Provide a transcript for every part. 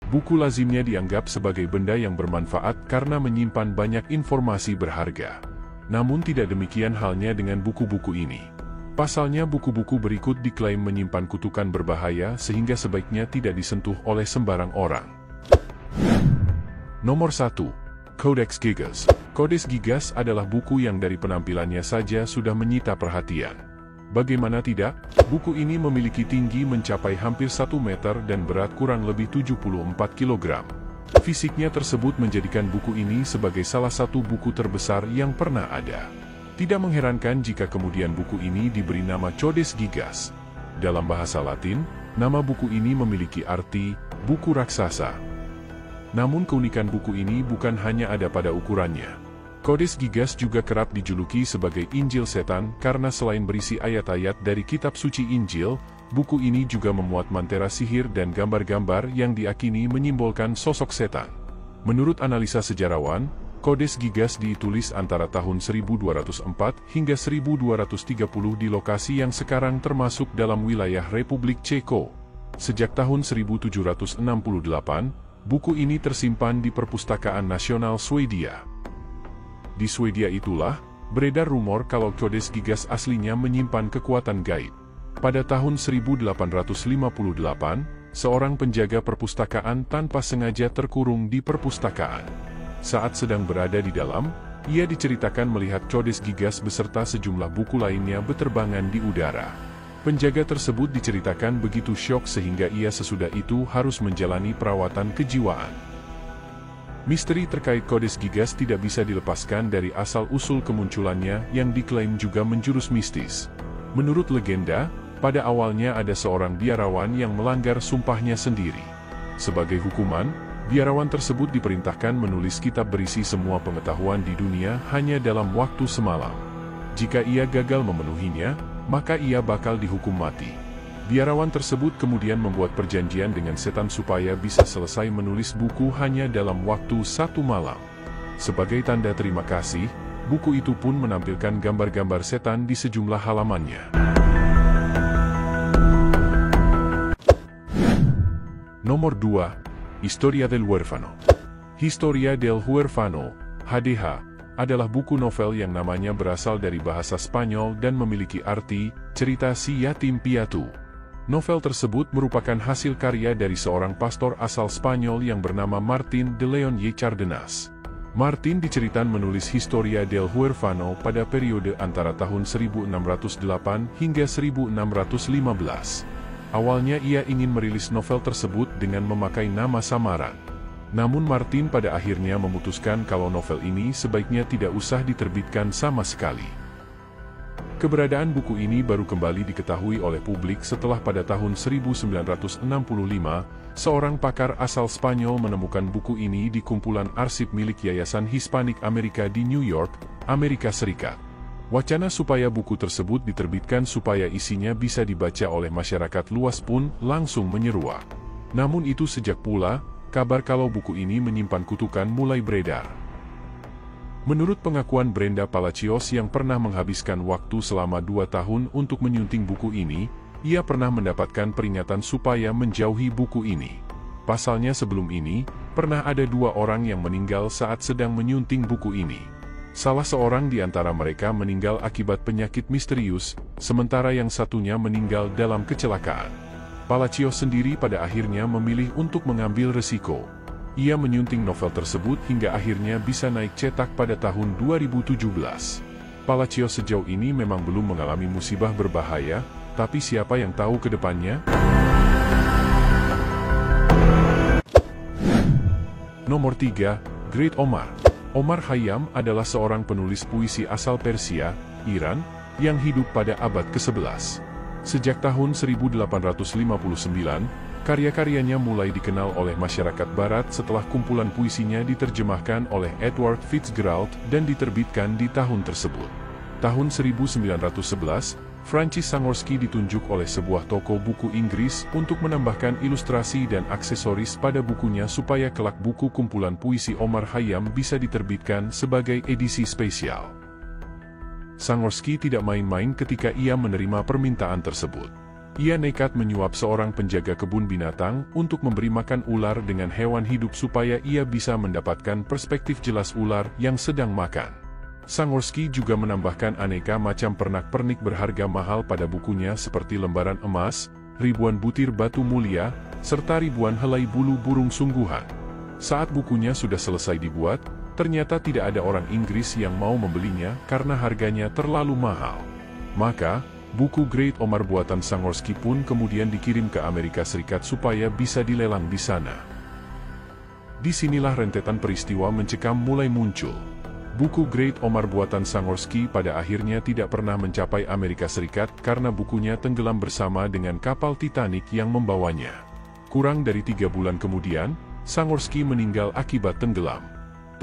Buku lazimnya dianggap sebagai benda yang bermanfaat karena menyimpan banyak informasi berharga. Namun tidak demikian halnya dengan buku-buku ini. Pasalnya buku-buku berikut diklaim menyimpan kutukan berbahaya sehingga sebaiknya tidak disentuh oleh sembarang orang. Nomor 1. Codex Gigas. Codex Gigas adalah buku yang dari penampilannya saja sudah menyita perhatian. Bagaimana tidak, buku ini memiliki tinggi mencapai hampir 1 meter dan berat kurang lebih 74 kg. Fisiknya tersebut menjadikan buku ini sebagai salah satu buku terbesar yang pernah ada. Tidak mengherankan jika kemudian buku ini diberi nama Codex Gigas. Dalam bahasa Latin, nama buku ini memiliki arti buku raksasa. Namun keunikan buku ini bukan hanya ada pada ukurannya. Codex Gigas juga kerap dijuluki sebagai Injil Setan karena selain berisi ayat-ayat dari kitab suci Injil, buku ini juga memuat mantera sihir dan gambar-gambar yang diakini menyimbolkan sosok setan. Menurut analisa sejarawan, Codex Gigas ditulis antara tahun 1204 hingga 1230 di lokasi yang sekarang termasuk dalam wilayah Republik Ceko. Sejak tahun 1768, buku ini tersimpan di Perpustakaan Nasional Swedia. Di Swedia itulah, beredar rumor kalau Codex Gigas aslinya menyimpan kekuatan gaib. Pada tahun 1858, seorang penjaga perpustakaan tanpa sengaja terkurung di perpustakaan. Saat sedang berada di dalam, ia diceritakan melihat Codex Gigas beserta sejumlah buku lainnya berterbangan di udara. Penjaga tersebut diceritakan begitu syok sehingga ia sesudah itu harus menjalani perawatan kejiwaan. Misteri terkait Codex Gigas tidak bisa dilepaskan dari asal-usul kemunculannya yang diklaim juga menjurus mistis. Menurut legenda, pada awalnya ada seorang biarawan yang melanggar sumpahnya sendiri. Sebagai hukuman, biarawan tersebut diperintahkan menulis kitab berisi semua pengetahuan di dunia hanya dalam waktu semalam. Jika ia gagal memenuhinya, maka ia bakal dihukum mati. Biarawan tersebut kemudian membuat perjanjian dengan setan supaya bisa selesai menulis buku hanya dalam waktu 1 malam. Sebagai tanda terima kasih, buku itu pun menampilkan gambar-gambar setan di sejumlah halamannya. Nomor 2. Historia del Huérfano. Historia del Huérfano, HDH, adalah buku novel yang namanya berasal dari bahasa Spanyol dan memiliki arti cerita si yatim piatu. Novel tersebut merupakan hasil karya dari seorang pastor asal Spanyol yang bernama Martín de León y Cárdenas. Martín diceritakan menulis Historia del Huérfano pada periode antara tahun 1608 hingga 1615. Awalnya ia ingin merilis novel tersebut dengan memakai nama samaran. Namun Martín pada akhirnya memutuskan kalau novel ini sebaiknya tidak usah diterbitkan sama sekali. Keberadaan buku ini baru kembali diketahui oleh publik setelah pada tahun 1965, seorang pakar asal Spanyol menemukan buku ini di kumpulan arsip milik Yayasan Hispanik Amerika di New York, Amerika Serikat. Wacana supaya buku tersebut diterbitkan supaya isinya bisa dibaca oleh masyarakat luas pun langsung menyeruak. Namun itu sejak pula, kabar kalau buku ini menyimpan kutukan mulai beredar. Menurut pengakuan Brenda Palacios yang pernah menghabiskan waktu selama 2 tahun untuk menyunting buku ini, ia pernah mendapatkan peringatan supaya menjauhi buku ini. Pasalnya sebelum ini, pernah ada 2 orang yang meninggal saat sedang menyunting buku ini. Salah seorang di antara mereka meninggal akibat penyakit misterius, sementara yang satunya meninggal dalam kecelakaan. Palacios sendiri pada akhirnya memilih untuk mengambil resiko. Ia menyunting novel tersebut hingga akhirnya bisa naik cetak pada tahun 2017. Palacios sejauh ini memang belum mengalami musibah berbahaya, tapi siapa yang tahu ke depannya? Nomor 3. Great Omar. Omar Khayyam adalah seorang penulis puisi asal Persia, Iran, yang hidup pada abad ke-11. Sejak tahun 1859, karya-karyanya mulai dikenal oleh masyarakat barat setelah kumpulan puisinya diterjemahkan oleh Edward Fitzgerald dan diterbitkan di tahun tersebut. Tahun 1911, Francis Sangorski ditunjuk oleh sebuah toko buku Inggris untuk menambahkan ilustrasi dan aksesoris pada bukunya supaya kelak buku kumpulan puisi Omar Khayyam bisa diterbitkan sebagai edisi spesial. Sangorski tidak main-main ketika ia menerima permintaan tersebut. Ia nekat menyuap seorang penjaga kebun binatang untuk memberi makan ular dengan hewan hidup supaya ia bisa mendapatkan perspektif jelas ular yang sedang makan. Sangorsky juga menambahkan aneka macam pernak-pernik berharga mahal pada bukunya seperti lembaran emas, ribuan butir batu mulia, serta ribuan helai bulu burung sungguhan. Saat bukunya sudah selesai dibuat, ternyata tidak ada orang Inggris yang mau membelinya karena harganya terlalu mahal. Maka, buku Great Omar buatan Sangorsky pun kemudian dikirim ke Amerika Serikat supaya bisa dilelang di sana. Disinilah rentetan peristiwa mencekam mulai muncul. Buku Great Omar buatan Sangorsky pada akhirnya tidak pernah mencapai Amerika Serikat karena bukunya tenggelam bersama dengan kapal Titanic yang membawanya. Kurang dari 3 bulan kemudian, Sangorsky meninggal akibat tenggelam.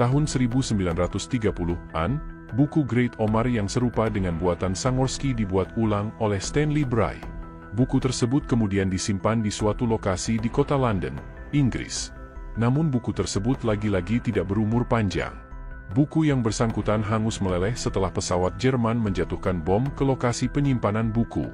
Tahun 1930-an, buku Great Omar yang serupa dengan buatan Sangorsky dibuat ulang oleh Stanley Bray. Buku tersebut kemudian disimpan di suatu lokasi di kota London, Inggris. Namun buku tersebut lagi-lagi tidak berumur panjang. Buku yang bersangkutan hangus meleleh setelah pesawat Jerman menjatuhkan bom ke lokasi penyimpanan buku.